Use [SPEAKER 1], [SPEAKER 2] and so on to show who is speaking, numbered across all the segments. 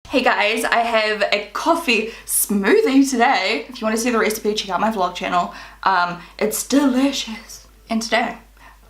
[SPEAKER 1] Hey guys, I have a coffee smoothie today. If you want to see the recipe, check out my vlog channel. It's delicious. And today,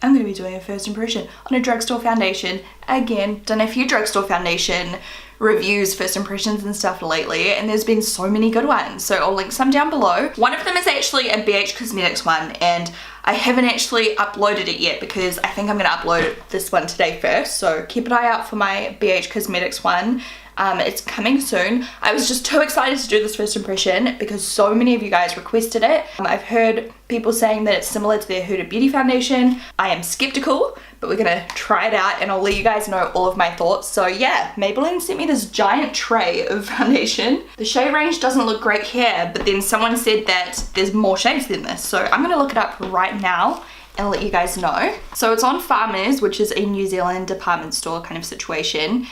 [SPEAKER 1] I'm going to be doing a first impression on a drugstore foundation. Again, done a few drugstore foundation reviews, first impressions and stuff lately, and there's been so many good ones, so I'll link some down below. One of them is actually a BH Cosmetics one, and I haven't actually uploaded it yet because I think I'm going to upload this one today first, so keep an eye out for my BH Cosmetics one. It's coming soon. I was just too excited to do this first impression because so many of you guys requested it. I've heard people saying that it's similar to their Huda Beauty foundation. I am skeptical, but we're gonna try it out and I'll let you guys know all of my thoughts. So yeah, Maybelline sent me this giant tray of foundation. The shade range doesn't look great here, but then someone said that there's more shades than this. So I'm gonna look it up right now and let you guys know. So it's on Farmers, which is a New Zealand department store kind of situation.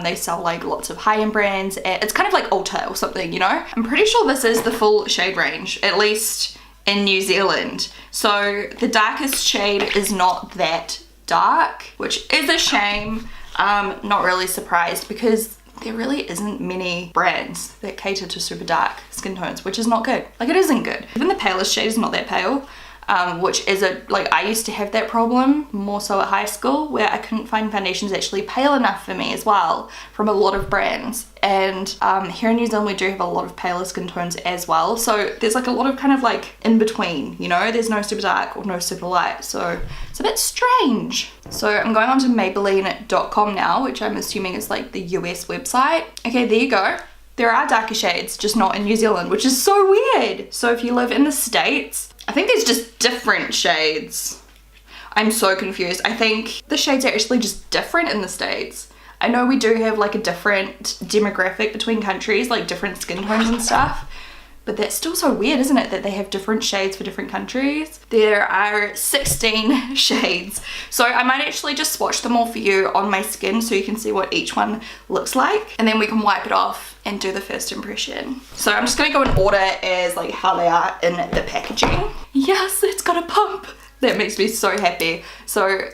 [SPEAKER 1] They sell like lots of high-end brands. It's kind of like Ulta or something, you know? I'm pretty sure this is the full shade range, at least in New Zealand. So the darkest shade is not that dark, which is a shame. Not really surprised because there really isn't many brands that cater to super dark skin tones, which is not good. Like, it isn't good. Even the palest shade is not that pale. Which is I used to have that problem more so at high school where I couldn't find foundations actually pale enough for me as well from a lot of brands. And here in New Zealand we do have a lot of paler skin tones as well. So there's like a lot of kind of like in between, you know, there's no super dark or no super light. So it's a bit strange. So I'm going on to Maybelline.com now, which I'm assuming is like the US website. Okay, there you go. There are darker shades, just not in New Zealand, which is so weird. So if you live in the States, I think there's just different shades. I'm so confused. I think the shades are actually just different in the States. I know we do have like a different demographic between countries, like different skin tones and stuff, but that's still so weird, isn't it, that they have different shades for different countries? There are 16 shades. So I might actually just swatch them all for you on my skin so you can see what each one looks like, and then we can wipe it off and do the first impression. So I'm just gonna go in order as like how they are in the packaging. Yes, it's got a pump. That makes me so happy. So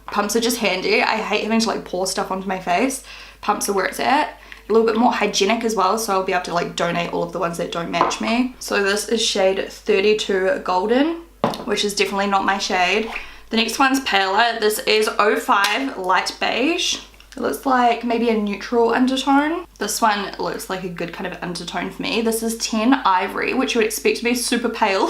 [SPEAKER 1] pumps are just handy. I hate having to like pour stuff onto my face. Pumps are where it's at. A little bit more hygienic as well, so I'll be able to like donate all of the ones that don't match me. So this is shade 32 Golden, which is definitely not my shade. The next one's paler. This is 05 Light Beige. It looks like maybe a neutral undertone. This one looks like a good kind of undertone for me. This is 10 Ivory, which you would expect to be super pale,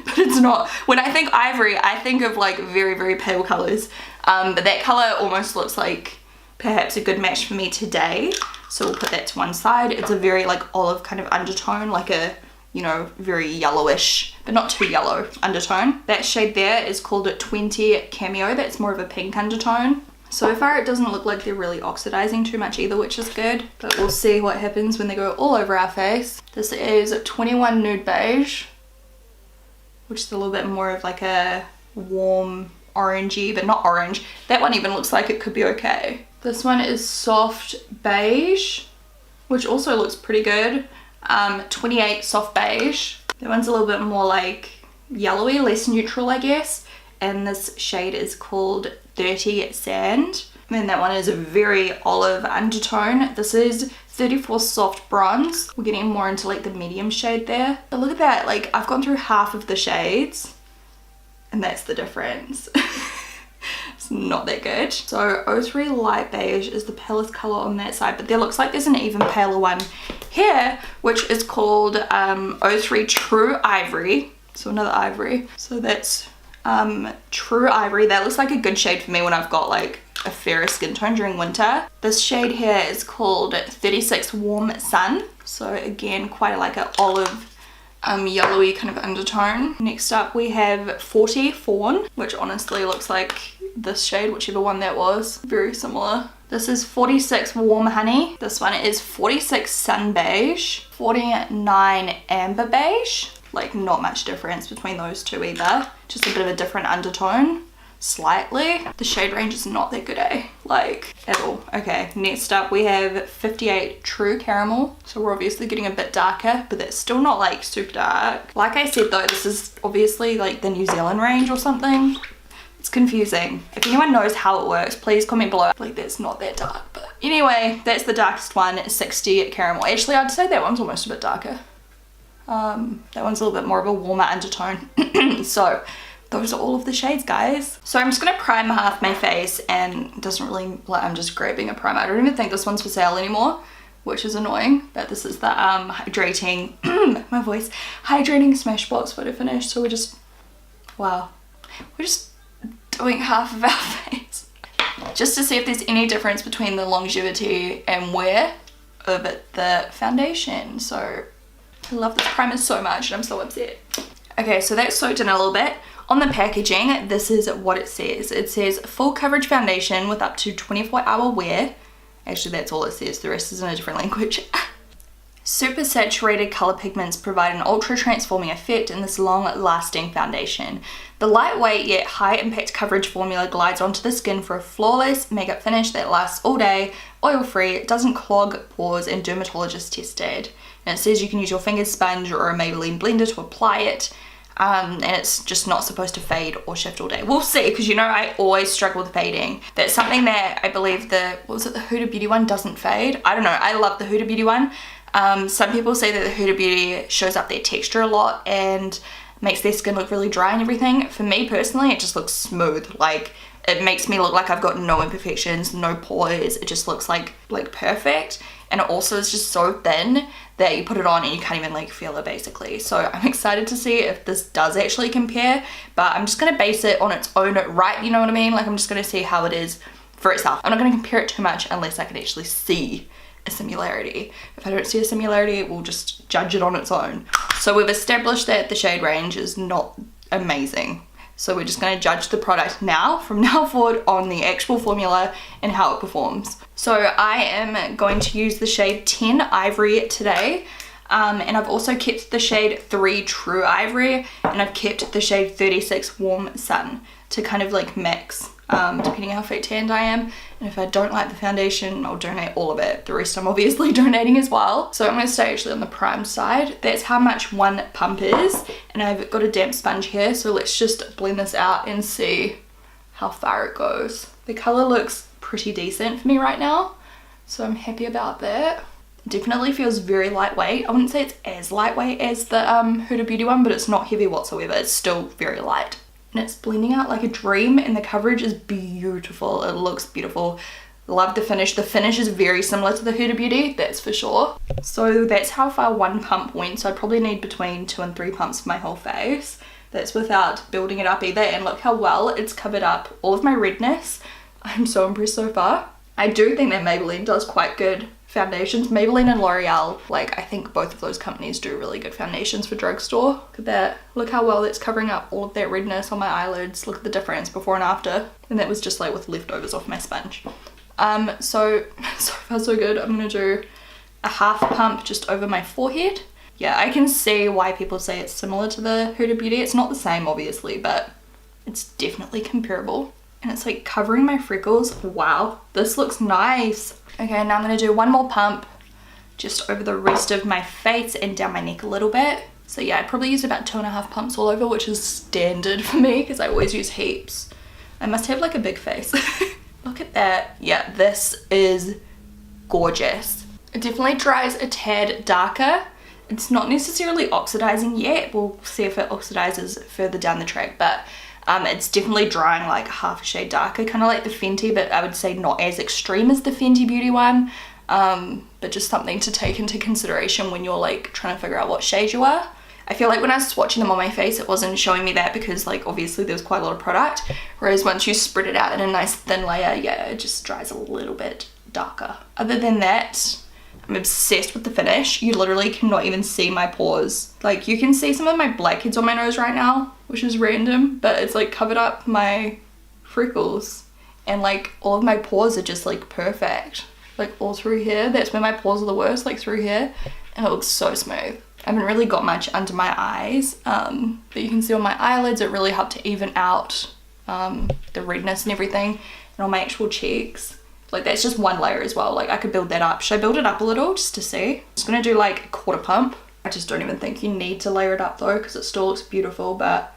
[SPEAKER 1] but it's not. When I think ivory, I think of like very, very pale colors. But that color almost looks like perhaps a good match for me today. So we'll put that to one side. It's a very like olive kind of undertone, like a, you know, very yellowish, but not too yellow undertone. That shade there is called 20 Cameo. That's more of a pink undertone. So far it doesn't look like they're really oxidizing too much either, which is good, but we'll see what happens when they go all over our face. This is 21 Nude Beige, which is a little bit more of like a warm orangey, but not orange. That one even looks like it could be okay. This one is Soft Beige, which also looks pretty good. 28 Soft Beige. That one's a little bit more like yellowy, less neutral, I guess. And this shade is called 30 Sand. And then that one is a very olive undertone. This is 34 Soft Bronze. We're getting more into like the medium shade there. But look at that, like I've gone through half of the shades and that's the difference. It's not that good. So 03 Light Beige is the palest color on that side, but there looks like there's an even paler one here, which is called 03 True Ivory. So another ivory. So that's True Ivory. That looks like a good shade for me when I've got like a fairer skin tone during winter. This shade here is called 36 Warm Sun. So again, quite like an olive yellowy kind of undertone. Next up we have 40 Fawn, which honestly looks like this shade, whichever one that was. Very similar. This is 46 Warm Honey. This one is 46 Sun Beige. 49 Amber Beige. Like not much difference between those two either. Just a bit of a different undertone. Slightly. The shade range is not that good, eh? Like at all. Okay, next up we have 58 True Caramel. So we're obviously getting a bit darker, but that's still not like super dark. Like I said though, this is obviously like the New Zealand range or something. It's confusing. If anyone knows how it works, please comment below. Like, that's not that dark, but anyway, that's the darkest one, 60 caramel. Actually, I'd say that one's almost a bit darker. That one's a little bit more of a warmer undertone. So those are all of the shades, guys. So I'm just gonna prime half my face, and it doesn't really, like, I'm just grabbing a primer. I don't even think this one's for sale anymore, which is annoying, but this is the hydrating, my voice, hydrating Smashbox photo finish. So we're just, wow, we're just doing half of our face just to see if there's any difference between the longevity and wear of the foundation. So I love this primer so much and I'm so upset. Okay, so that's soaked in a little bit. On the packaging, this is what it says. It says full coverage foundation with up to 24-hour wear. Actually, that's all it says. The rest is in a different language. Super saturated color pigments provide an ultra transforming effect in this long lasting foundation. The lightweight yet high impact coverage formula glides onto the skin for a flawless makeup finish that lasts all day, oil free, doesn't clog pores, and dermatologist tested. And it says you can use your finger sponge or a Maybelline blender to apply it. And it's just not supposed to fade or shift all day. We'll see, because you know I always struggle with fading. That's something that I believe the Huda Beauty one doesn't fade. I don't know, I love the Huda Beauty one. Some people say that the Huda Beauty shows up their texture a lot and makes their skin look really dry and everything. For me personally, it just looks smooth. Like, it makes me look like I've got no imperfections, no pores. It just looks like perfect. And it also is just so thin that you put it on and you can't even like feel it basically. So I'm excited to see if this does actually compare, but I'm just gonna base it on its own right, you know what I mean? Like, I'm just gonna see how it is for itself. I'm not gonna compare it too much unless I can actually see a similarity. If I don't see a similarity, we'll just judge it on its own. So we've established that the shade range is not amazing. So we're just going to judge the product now, from now forward, on the actual formula and how it performs. So I am going to use the shade 10 Ivory today. And I've also kept the shade 3 True Ivory, and I've kept the shade 36 Warm Sun to kind of like mix, depending how fake tanned I am. And if I don't like the foundation, I'll donate all of it. The rest I'm obviously donating as well. So I'm going to stay actually on the prime side. That's how much one pump is. And I've got a damp sponge here, so let's just blend this out and see how far it goes. The colour looks pretty decent for me right now, so I'm happy about that. Definitely feels very lightweight. I wouldn't say it's as lightweight as the Huda Beauty one, but it's not heavy whatsoever. It's still very light. And it's blending out like a dream, and the coverage is beautiful. It looks beautiful. Love the finish. The finish is very similar to the Huda Beauty, that's for sure. So that's how far one pump went. So I probably need between 2 and 3 pumps for my whole face. That's without building it up either. And look how well it's covered up all of my redness. I'm so impressed so far. I do think that Maybelline does quite good foundations. Maybelline and L'Oreal, like, I think both of those companies do really good foundations for drugstore. Look at that. Look how well it's covering up all of that redness on my eyelids. Look at the difference before and after. And that was just like with leftovers off my sponge. So far so good. I'm gonna do a half pump just over my forehead. Yeah, I can see why people say it's similar to the Huda Beauty. It's not the same obviously, but it's definitely comparable. And it's like covering my freckles. Wow, this looks nice. Okay, now I'm gonna do one more pump just over the rest of my face and down my neck a little bit. So yeah, I probably used about 2.5 pumps all over, which is standard for me because I always use heaps. I must have like a big face. Look at that. Yeah, this is gorgeous. It definitely dries a tad darker. It's not necessarily oxidizing yet. We'll see if it oxidizes further down the track, but it's definitely drying like half a shade darker, kind of like the Fenty, but I would say not as extreme as the Fenty Beauty one, but just something to take into consideration when you're like trying to figure out what shade you are. I feel like when I was swatching them on my face, it wasn't showing me that because like obviously there's quite a lot of product, whereas once you spread it out in a nice thin layer, yeah, it just dries a little bit darker. Other than that, I'm obsessed with the finish. You literally cannot even see my pores. Like, you can see some of my blackheads on my nose right now, which is random, but it's like covered up my freckles, and like all of my pores are just like perfect. Like all through here, that's where my pores are the worst, like through here, and it looks so smooth. I haven't really got much under my eyes, but you can see on my eyelids it really helped to even out the redness and everything, and on my actual cheeks. Like that's just one layer as well. Like I could build that up. Should I build it up a little just to see? I'm just gonna do like a quarter pump. I just don't even think you need to layer it up though because it still looks beautiful, but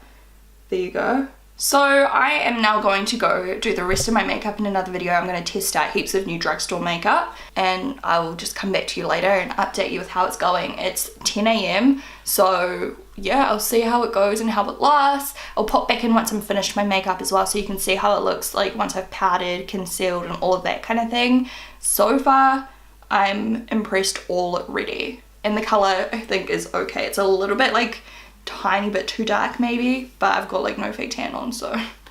[SPEAKER 1] there you go. So I am now going to go do the rest of my makeup in another video. I'm going to test out heaps of new drugstore makeup and I will just come back to you later and update you with how it's going. It's 10 AM, so yeah, I'll see how it goes and how it lasts. I'll pop back in once I'm finished my makeup as well so you can see how it looks like once I've powdered, concealed and all of that kind of thing. So far, I'm impressed already. And the colour I think is okay. It's a little bit like tiny bit too dark maybe, but I've got like no fake tan on, so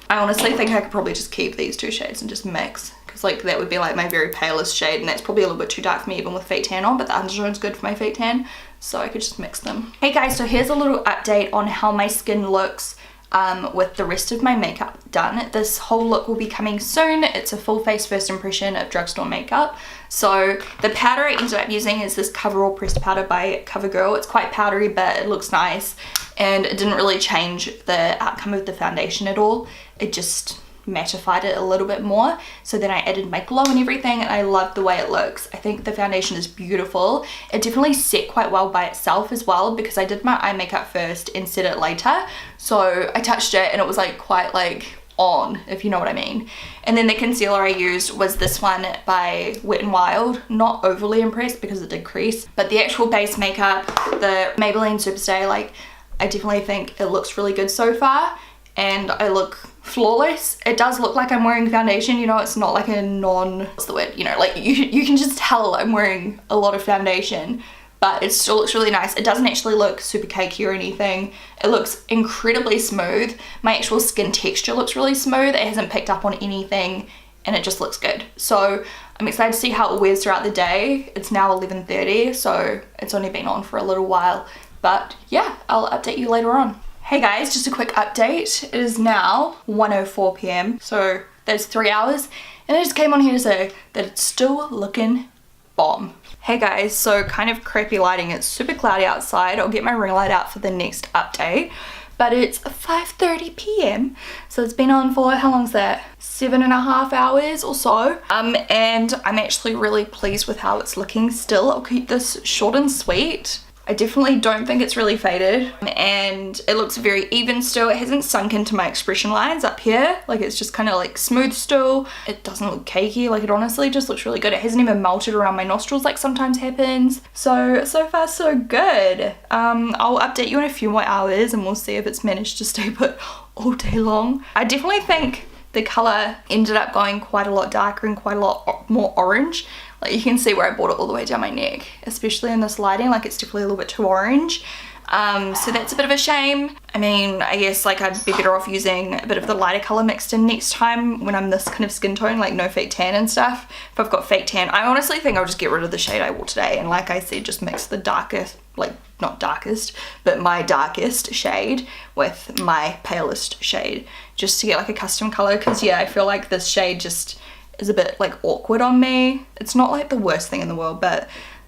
[SPEAKER 1] I honestly think I could probably just keep these two shades and just mix, because like that would be like my very palest shade and that's probably a little bit too dark for me even with fake tan on, but the undertone's good for my fake tan, so I could just mix them. Hey guys, so here's a little update on how my skin looks with the rest of my makeup done. This whole look will be coming soon. It's a full face first impression of drugstore makeup. So the powder I ended up using is this Coverall Pressed Powder by CoverGirl. It's quite powdery but it looks nice and it didn't really change the outcome of the foundation at all. It just mattified it a little bit more. So then I added my glow and everything and I love the way it looks. I think the foundation is beautiful. It definitely set quite well by itself as well because I did my eye makeup first and set it later. So I touched it and it was like quite like on, if you know what I mean. And then the concealer I used was this one by Wet n Wild. Not overly impressed because it did crease, but the actual base makeup, the Maybelline Superstay, like I definitely think it looks really good so far and I look flawless. It does look like I'm wearing foundation, you know, it's not like a what's the word, you know, like you can just tell I'm wearing a lot of foundation, but it still looks really nice. It doesn't actually look super cakey or anything. It looks incredibly smooth. My actual skin texture looks really smooth. It hasn't picked up on anything and it just looks good. So I'm excited to see how it wears throughout the day. It's now 11:30, so it's only been on for a little while, but yeah, I'll update you later on. Hey guys, just a quick update. It is now 1:04 PM, so that's 3 hours, and I just came on here to say that it's still looking bomb. Hey guys, so kind of crappy lighting. It's super cloudy outside. I'll get my ring light out for the next update, but it's 5:30 PM, so it's been on for, how long's that? 7.5 hours or so, and I'm actually really pleased with how it's looking still. I'll keep this short and sweet. I definitely don't think it's really faded and it looks very even still. It hasn't sunk into my expression lines up here. Like it's just kind of like smooth still. It doesn't look cakey. Like it honestly just looks really good. It hasn't even melted around my nostrils like sometimes happens. So far so good. I'll update you in a few more hours and we'll see if it's managed to stay put all day long. I definitely think the color ended up going quite a lot darker and quite a lot more orange. Like you can see where I brought it all the way down my neck, especially in this lighting, like it's definitely a little bit too orange. So that's a bit of a shame. I mean, I guess like I'd be better off using a bit of the lighter color mixed in next time when I'm this kind of skin tone, like no fake tan and stuff. If I've got fake tan, I honestly think I'll just get rid of the shade I wore today. And like I said, just mix the darkest, like not darkest, but my darkest shade with my palest shade just to get like a custom color. Cause yeah, I feel like this shade just is a bit like awkward on me. It's not like the worst thing in the world, but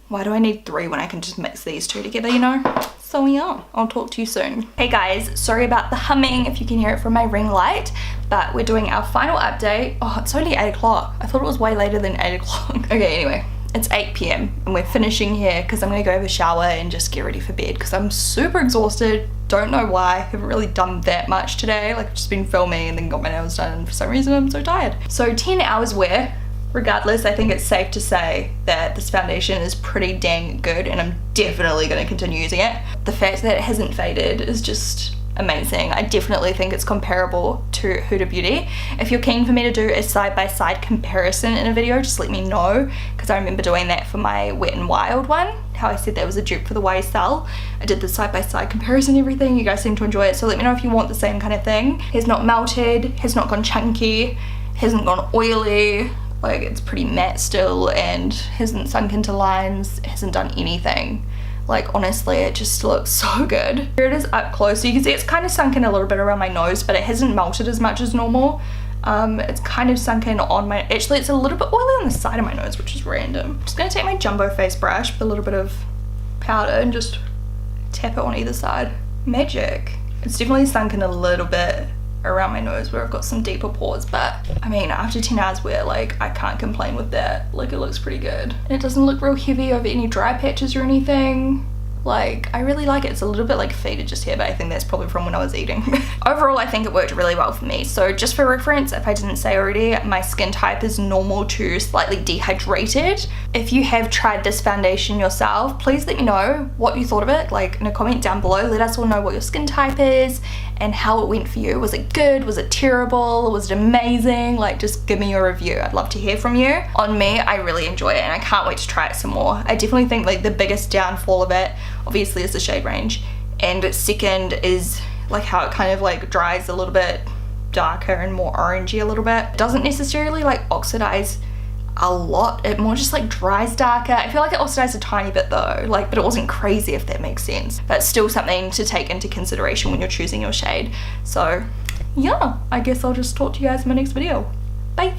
[SPEAKER 1] why do I need 3 when I can just mix these 2 together, you know? So yeah, I'll talk to you soon. Hey guys, sorry about the humming if you can hear it from my ring light, but we're doing our final update. Oh, it's only 8 o'clock. I thought it was way later than 8 o'clock. Okay, anyway, it's 8 PM and we're finishing here because I'm gonna go have a shower and just get ready for bed because I'm super exhausted. Don't know why. I haven't really done that much today. Like I've just been filming and then got my nails done and for some reason I'm so tired. So 10 hours wear. Regardless, I think it's safe to say that this foundation is pretty dang good and I'm definitely going to continue using it. The fact that it hasn't faded is just amazing. I definitely think it's comparable to Huda Beauty. If you're keen for me to do a side-by-side comparison in a video, just let me know because I remember doing that for my Wet n Wild one. How I said that was a dupe for the YSL. I did the side-by-side comparison and everything. You guys seem to enjoy it, so let me know if you want the same kind of thing. Has not melted, has not gone chunky, hasn't gone oily. Like it's pretty matte still and hasn't sunk into lines, hasn't done anything. Like honestly, it just looks so good. Here it is up close, so you can see it's kind of sunk in a little bit around my nose, but it hasn't melted as much as normal. It's kind of sunk in on my, actually it's a little bit oily on the side of my nose, which is random. I'm just gonna take my jumbo face brush with a little bit of powder and just tap it on either side. Magic. It's definitely sunk in a little bit around my nose where I've got some deeper pores, but I mean after 10 hours wear, like I can't complain with that. Like it looks pretty good and it doesn't look real heavy over any dry patches or anything. Like, I really like it. It's a little bit like faded just here, but I think that's probably from when I was eating. Overall, I think it worked really well for me. So just for reference, if I didn't say already, my skin type is normal to slightly dehydrated. If you have tried this foundation yourself, please let me know what you thought of it, like in a comment down below. Let us all know what your skin type is and how it went for you. Was it good? Was it terrible? Was it amazing? Like, just give me your review. I'd love to hear from you. On me, I really enjoy it and I can't wait to try it some more. I definitely think like the biggest downfall of it obviously is the shade range, and second is like how it kind of like dries a little bit darker and more orangey a little bit. It doesn't necessarily like oxidize a lot, it more just like dries darker. I feel like it oxidized a tiny bit though, like, but it wasn't crazy, if that makes sense. That's still something to take into consideration when you're choosing your shade. So yeah, I guess I'll just talk to you guys in my next video. Bye.